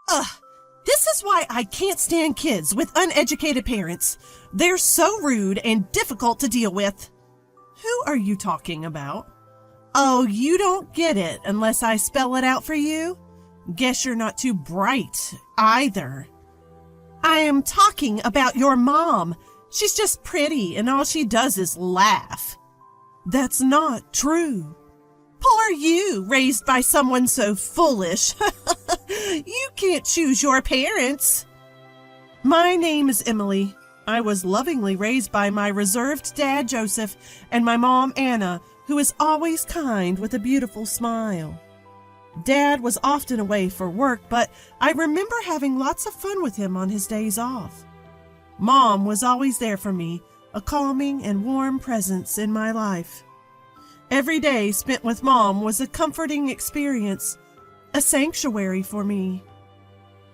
Ugh, this is why I can't stand kids with uneducated parents. They're so rude and difficult to deal with. Who are you talking about? Oh, you don't get it unless I spell it out for you? Guess you're not too bright either. I am talking about your mom. She's just pretty and all she does is laugh. That's not true. Poor you, raised by someone so foolish. You can't choose your parents. My name is Emily. I was lovingly raised by my reserved dad, Joseph, and my mom, Anna, who is always kind with a beautiful smile. Dad was often away for work, but I remember having lots of fun with him on his days off. Mom was always there for me, a calming and warm presence in my life. Every day spent with Mom was a comforting experience, a sanctuary for me.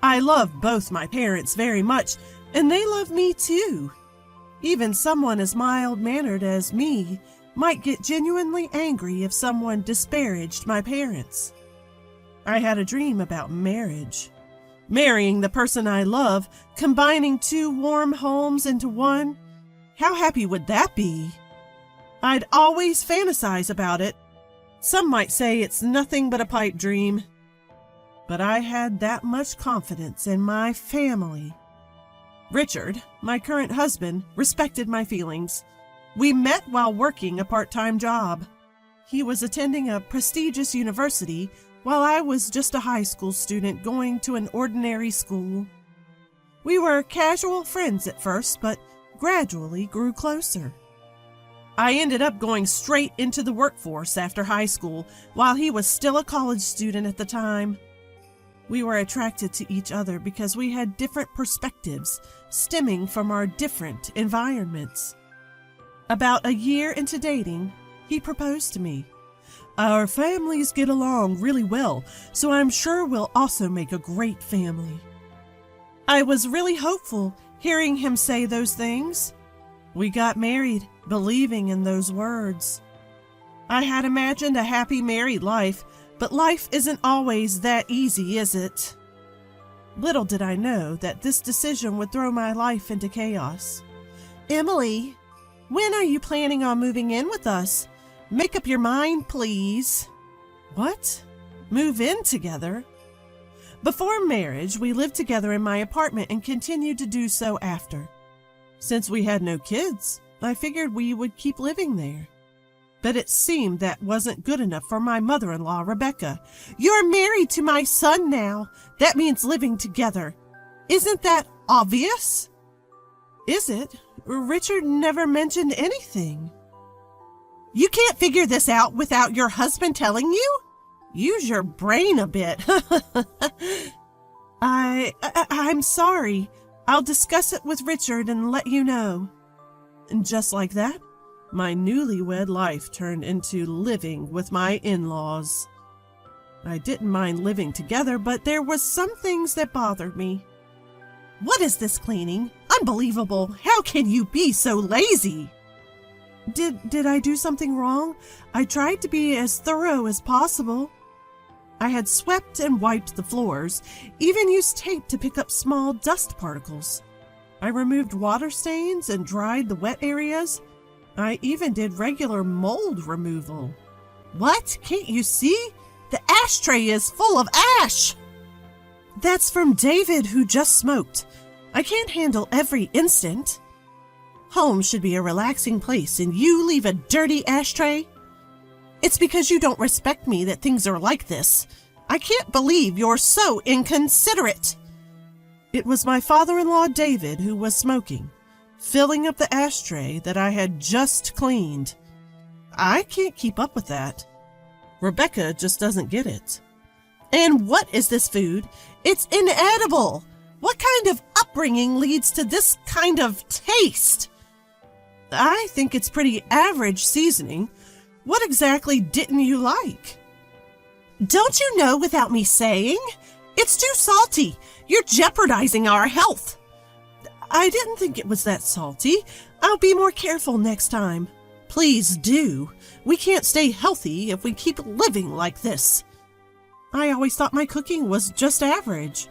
I love both my parents very much, and they love me too. Even someone as mild-mannered as me might get genuinely angry if someone disparaged my parents. I had a dream about marriage. Marrying the person I love, combining two warm homes into one. How happy would that be? I'd always fantasize about it. Some might say it's nothing but a pipe dream. But I had that much confidence in my family. Richard, my current husband, respected my feelings. We met while working a part-time job. He was attending a prestigious university while I was just a high school student going to an ordinary school. We were casual friends at first, but gradually grew closer. I ended up going straight into the workforce after high school while he was still a college student at the time. We were attracted to each other because we had different perspectives stemming from our different environments. About a year into dating, he proposed to me. Our families get along really well, so I'm sure we'll also make a great family. I was really hopeful hearing him say those things. We got married, believing in those words. I had imagined a happy married life, but life isn't always that easy, is it? Little did I know that this decision would throw my life into chaos. Emily, when are you planning on moving in with us? Make up your mind, please. What? Move in together? Before marriage, we lived together in my apartment and continued to do so after. Since we had no kids, I figured we would keep living there. But it seemed that wasn't good enough for my mother-in-law, Rebecca. You're married to my son now. That means living together. Isn't that obvious? Is it? Richard never mentioned anything. You can't figure this out without your husband telling you? Use your brain a bit. I'm sorry. I'll discuss it with Richard and let you know. And just like that, my newlywed life turned into living with my in-laws. I didn't mind living together, but there was some things that bothered me. What is this cleaning? Unbelievable. How can you be so lazy? Did I do something wrong? I tried to be as thorough as possible. I had swept and wiped the floors, even used tape to pick up small dust particles. I removed water stains and dried the wet areas. I even did regular mold removal. What? Can't you see? The ashtray is full of ash! That's from David, who just smoked. I can't handle every instant. Home should be a relaxing place, and you leave a dirty ashtray? It's because you don't respect me that things are like this. I can't believe you're so inconsiderate. It was my father-in-law, David, who was smoking, filling up the ashtray that I had just cleaned. I can't keep up with that. Rebecca just doesn't get it. And what is this food? It's inedible. What kind of upbringing leads to this kind of taste? I think it's pretty average seasoning. What exactly didn't you like? Don't you know without me saying? It's too salty. You're jeopardizing our health. I didn't think it was that salty. I'll be more careful next time. Please do. We can't stay healthy if we keep living like this. I always thought my cooking was just average.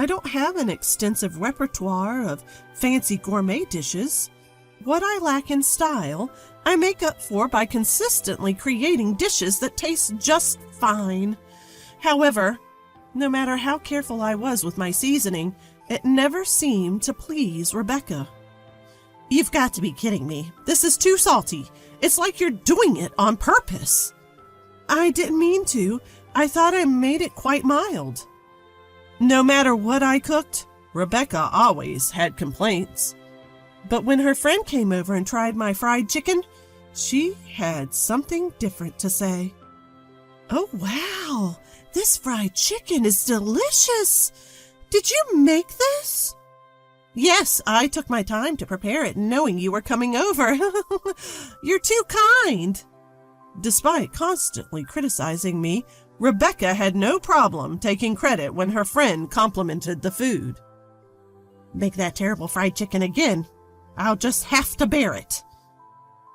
I don't have an extensive repertoire of fancy gourmet dishes. What I lack in style, I make up for by consistently creating dishes that taste just fine. However, no matter how careful I was with my seasoning, it never seemed to please Rebecca. You've got to be kidding me. This is too salty. It's like you're doing it on purpose. I didn't mean to. I thought I made it quite mild. No matter what I cooked, Rebecca always had complaints. But when her friend came over and tried my fried chicken, she had something different to say. Oh, wow! This fried chicken is delicious! Did you make this? Yes, I took my time to prepare it, knowing you were coming over. You're too kind. Despite constantly criticizing me, Rebecca had no problem taking credit when her friend complimented the food. Make that terrible fried chicken again. I'll just have to bear it.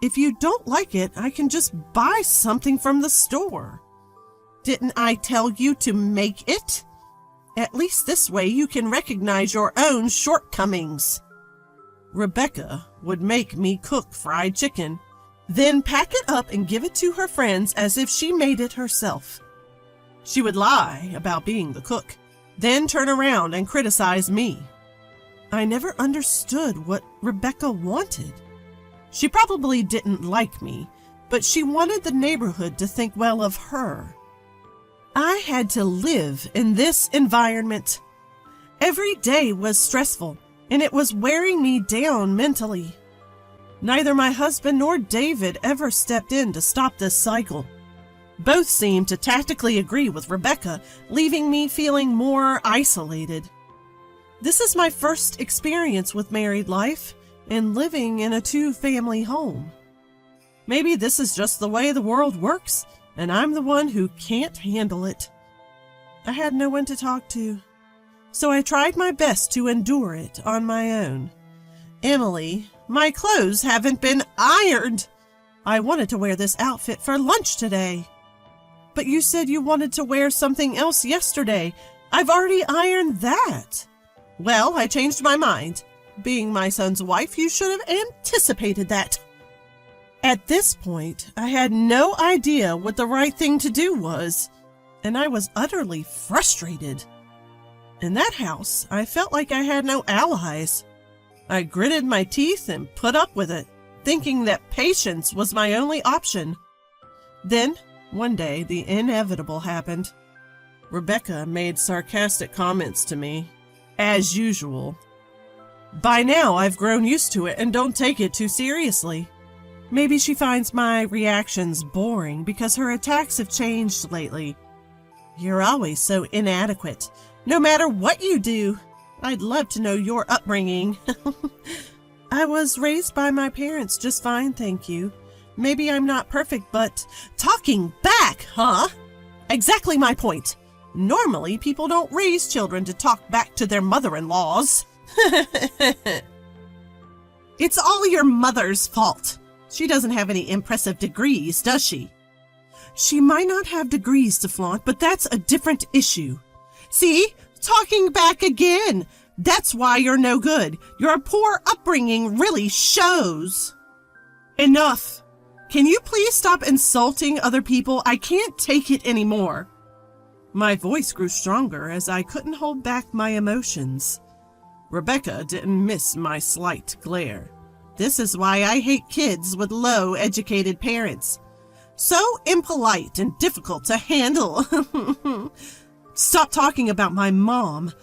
If you don't like it, I can just buy something from the store. Didn't I tell you to make it? At least this way you can recognize your own shortcomings. Rebecca would make me cook fried chicken, then pack it up and give it to her friends as if she made it herself. She would lie about being the cook, then turn around and criticize me. I never understood what Rebecca wanted. She probably didn't like me, but she wanted the neighborhood to think well of her. I had to live in this environment. Every day was stressful, and it was wearing me down mentally. Neither my husband nor David ever stepped in to stop this cycle. Both seemed to tactically agree with Rebecca, leaving me feeling more isolated. This is my first experience with married life and living in a two-family home. Maybe this is just the way the world works, and I'm the one who can't handle it. I had no one to talk to, so I tried my best to endure it on my own. Emily, my clothes haven't been ironed. I wanted to wear this outfit for lunch today. But you said you wanted to wear something else yesterday. I've already ironed that. Well, I changed my mind. Being my son's wife, you should have anticipated that. At this point, I had no idea what the right thing to do was, and I was utterly frustrated. In that house, I felt like I had no allies. I gritted my teeth and put up with it, thinking that patience was my only option. Then, one day, the inevitable happened. Rebecca made sarcastic comments to me, as usual. By now, I've grown used to it and don't take it too seriously. Maybe she finds my reactions boring because her attacks have changed lately. You're always so inadequate, no matter what you do. I'd love to know your upbringing. I was raised by my parents just fine, thank you. Maybe I'm not perfect, but talking back, huh? Exactly my point. Normally, people don't raise children to talk back to their mother-in-laws. It's all your mother's fault. She doesn't have any impressive degrees, does she? She might not have degrees to flaunt, but that's a different issue. See? Talking back again. That's why you're no good. Your poor upbringing really shows. Enough. Can you please stop insulting other people? I can't take it anymore. My voice grew stronger as I couldn't hold back my emotions. Rebecca didn't miss my slight glare. This is why I hate kids with low-educated parents. So impolite and difficult to handle. Stop talking about my mom.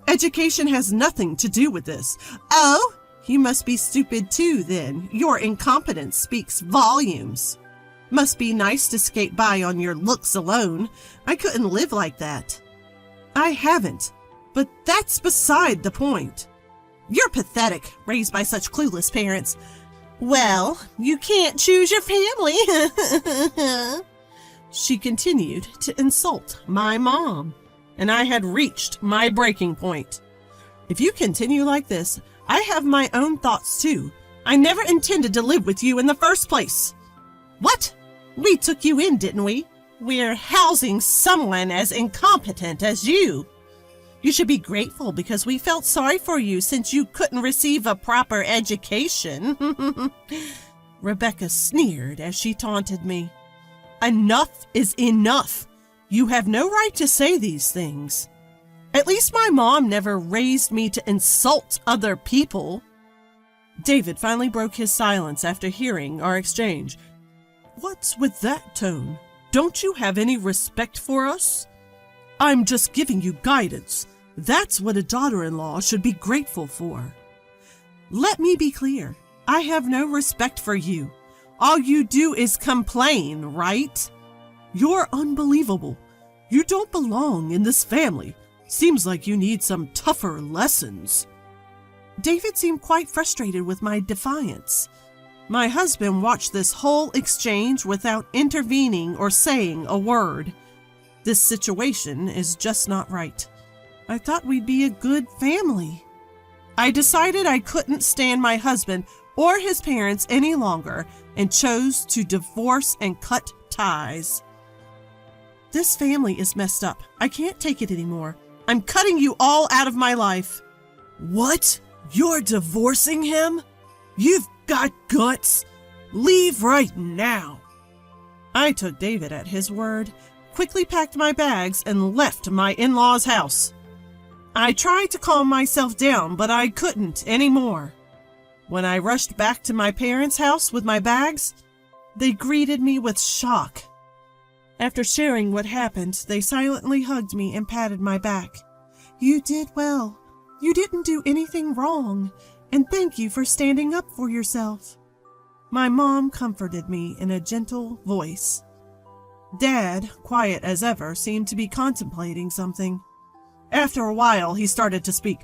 Education has nothing to do with this. Oh, you must be stupid too, then. Your incompetence speaks volumes. Must be nice to skate by on your looks alone. I couldn't live like that. I haven't, but that's beside the point. You're pathetic, raised by such clueless parents. Well, you can't choose your family. She continued to insult my mom, and I had reached my breaking point. If you continue like this, I have my own thoughts too. I never intended to live with you in the first place. What? We took you in, didn't we? We're housing someone as incompetent as you. You should be grateful because we felt sorry for you since you couldn't receive a proper education. Rebecca sneered as she taunted me. Enough is enough. You have no right to say these things. At least my mom never raised me to insult other people. David finally broke his silence after hearing our exchange. What's with that tone? Don't you have any respect for us? I'm just giving you guidance. That's what a daughter-in-law should be grateful for. Let me be clear. I have no respect for you. All you do is complain, right? You're unbelievable. You don't belong in this family. Seems like you need some tougher lessons. David seemed quite frustrated with my defiance. My husband watched this whole exchange without intervening or saying a word. This situation is just not right. I thought we'd be a good family. I decided I couldn't stand my husband or his parents any longer and chose to divorce and cut ties. This family is messed up. I can't take it anymore. I'm cutting you all out of my life. What? You're divorcing him? You've got guts. Leave right now. I took David at his word, quickly packed my bags, and left my in-laws' house. I tried to calm myself down, but I couldn't anymore. When I rushed back to my parents' house with my bags, they greeted me with shock. After sharing what happened, they silently hugged me and patted my back. You did well. You didn't do anything wrong, and thank you for standing up for yourself. My mom comforted me in a gentle voice. Dad, quiet as ever, seemed to be contemplating something. After a while, he started to speak.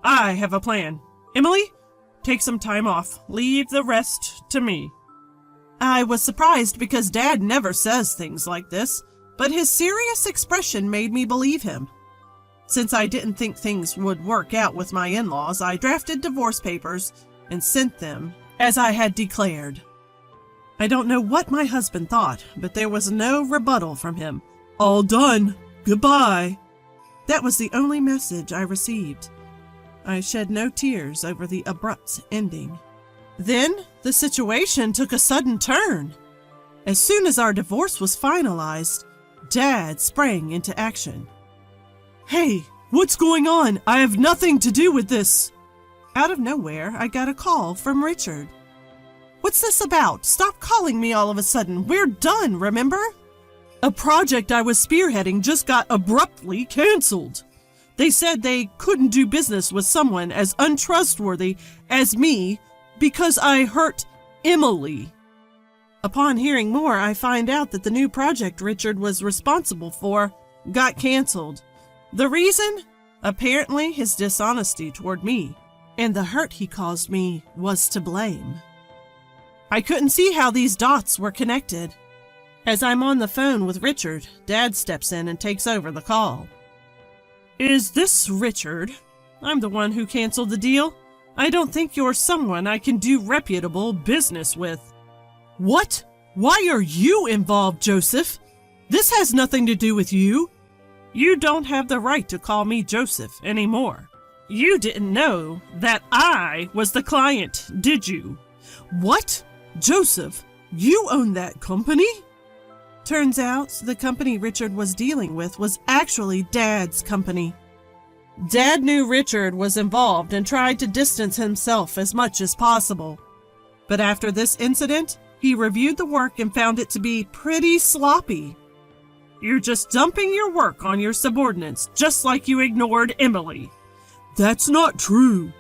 I have a plan. Emily, take some time off. Leave the rest to me. I was surprised because Dad never says things like this, but his serious expression made me believe him. Since I didn't think things would work out with my in-laws, I drafted divorce papers and sent them as I had declared. I don't know what my husband thought, but there was no rebuttal from him. All done. Goodbye. That was the only message I received. I shed no tears over the abrupt ending. Then the situation took a sudden turn. As soon as our divorce was finalized, Dad sprang into action. Hey, what's going on? I have nothing to do with this. Out of nowhere, I got a call from Richard. What's this about? Stop calling me all of a sudden. We're done, remember? A project I was spearheading just got abruptly canceled. They said they couldn't do business with someone as untrustworthy as me because I hurt Emily. Upon hearing more, I find out that the new project Richard was responsible for got canceled. The reason? Apparently his dishonesty toward me, and the hurt he caused me was to blame. I couldn't see how these dots were connected. As I'm on the phone with Richard, Dad steps in and takes over the call. Is this Richard? I'm the one who canceled the deal. I don't think you're someone I can do reputable business with. What? Why are you involved, Joseph? This has nothing to do with you. You don't have the right to call me Joseph anymore. You didn't know that I was the client, did you? What? Joseph, you own that company? Turns out the company Richard was dealing with was actually Dad's company. Dad knew Richard was involved and tried to distance himself as much as possible. But after this incident, he reviewed the work and found it to be pretty sloppy. You're just dumping your work on your subordinates, just like you ignored Emily. That's not true.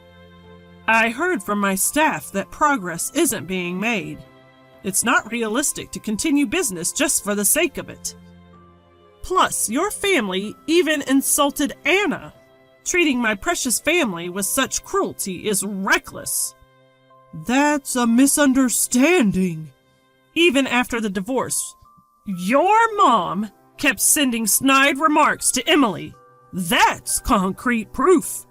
I heard from my staff that progress isn't being made. It's not realistic to continue business just for the sake of it. Plus, your family even insulted Anna. Treating my precious family with such cruelty is reckless. That's a misunderstanding. Even after the divorce, your mom kept sending snide remarks to Emily. That's concrete proof.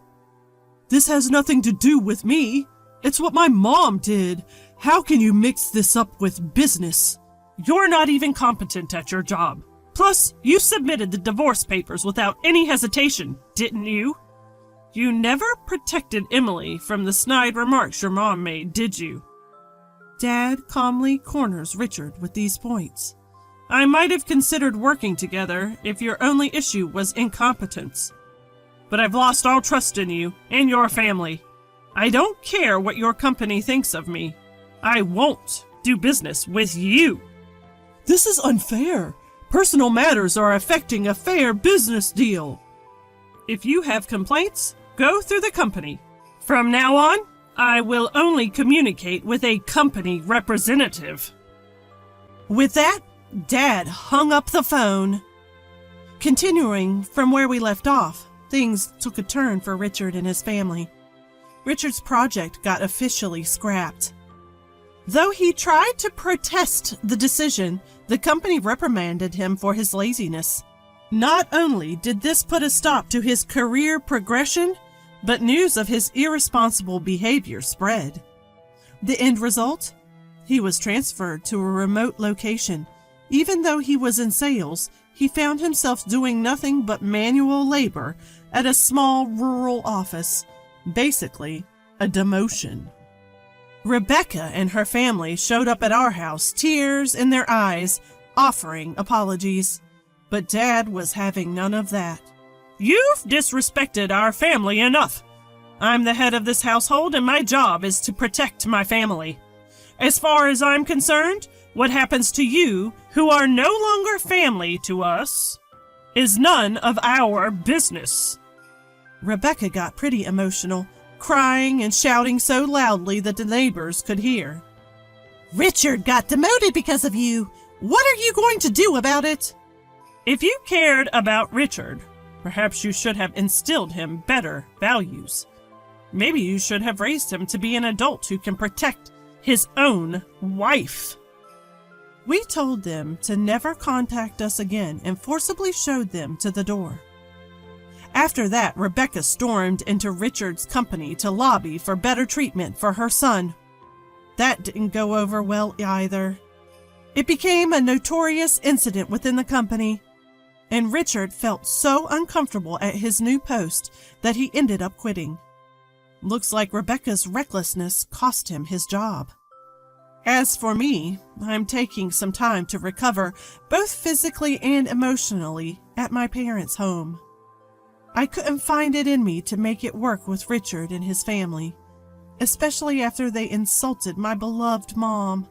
This has nothing to do with me. It's what my mom did. How can you mix this up with business? You're not even competent at your job. Plus, you submitted the divorce papers without any hesitation, didn't you? You never protected Emily from the snide remarks your mom made, did you? Dad calmly corners Richard with these points. I might have considered working together if your only issue was incompetence. But I've lost all trust in you and your family. I don't care what your company thinks of me. I won't do business with you. This is unfair. Personal matters are affecting a fair business deal. If you have complaints, go through the company. From now on, I will only communicate with a company representative. With that, Dad hung up the phone. Continuing from where we left off, things took a turn for Richard and his family. Richard's project got officially scrapped. Though he tried to protest the decision, the company reprimanded him for his laziness. Not only did this put a stop to his career progression, but news of his irresponsible behavior spread. The end result? He was transferred to a remote location. Even though he was in sales, he found himself doing nothing but manual labor at a small rural office. Basically, a demotion. Rebecca and her family showed up at our house, tears in their eyes, offering apologies. But Dad was having none of that. You've disrespected our family enough. I'm the head of this household and my job is to protect my family. As far as I'm concerned, what happens to you, who are no longer family to us, is none of our business. Rebecca got pretty emotional, crying and shouting so loudly that the neighbors could hear. Richard got demoted because of you. What are you going to do about it? If you cared about Richard, perhaps you should have instilled him better values. Maybe you should have raised him to be an adult who can protect his own wife. We told them to never contact us again and forcibly showed them to the door. After that, Rebecca stormed into Richard's company to lobby for better treatment for her son. That didn't go over well either. It became a notorious incident within the company, and Richard felt so uncomfortable at his new post that he ended up quitting. Looks like Rebecca's recklessness cost him his job. As for me, I'm taking some time to recover, both physically and emotionally, at my parents' home. I couldn't find it in me to make it work with Richard and his family, especially after they insulted my beloved mom.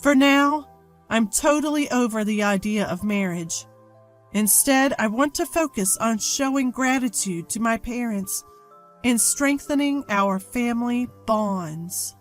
For now, I'm totally over the idea of marriage. Instead, I want to focus on showing gratitude to my parents and strengthening our family bonds.